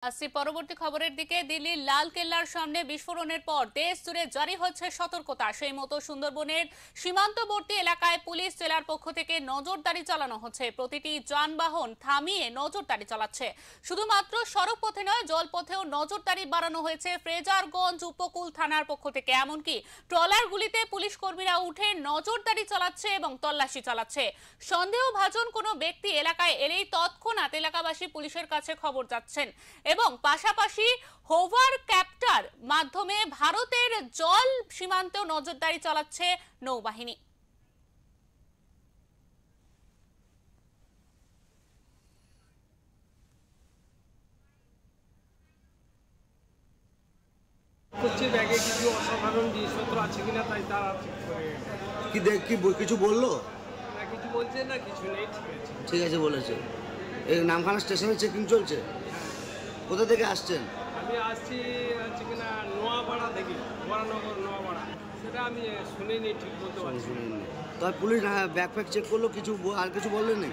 আসছি পরবর্তী খবরের দিকে। দিল্লির লাল কেল্লার সামনে বিস্ফোরণের পর দেশ জুড়ে জারি হচ্ছে সতর্কতা। সেই মতো সুন্দরবনের সীমান্তবর্তী এলাকায় পুলিশ জেলার পক্ষ থেকে নজরদারি চালানো হচ্ছে। প্রতিটি যানবাহন থামিয়ে নজরদারি চালাচ্ছে। শুধুমাত্র সড়ক পথে নয়, জলপথেও নজরদারি বাড়ানো হয়েছে ফ্রেজারগঞ্জ উপকূল থানার পক্ষ থেকে। এমনকি ট্রলারগুলিতে পুলিশ কর্মীরা উঠে নজরদারি চালাচ্ছে এবং তল্লাশি চালাচ্ছে। সন্দেহভাজন কোনো ব্যক্তি এলাকায় এলেই তৎক্ষণাৎ এলাকাবাসী পুলিশের কাছে খবর যাচ্ছেন এবং পাশাপাশি হোভার ক্যাপ্টার মাধ্যমে ভারতের জল সীমান্তেও নজরদারি চালাচ্ছে নৌবাহিনী। ব্যাগে কিছু অসাধারণ জিনিসপত্র আছে কিনা তাই তারা কিছু বললো না, কিছু বলছে না, কিছু নেই। ঠিক আছে বলেছে। এই নামখানা স্টেশনে চেকিং চলছে। কোথা থেকে আসছেন? আমি আসছি হচ্ছে কিনা নোয়াপাড়া থেকে, বরানগর নোয়াপাড়া। সেটা আমি শুনিনি, ঠিক বলতে পারছি। তবে পুলিশ ব্যাকপ্যাক চেক করলো, কিছু আর কিছু বললেন না?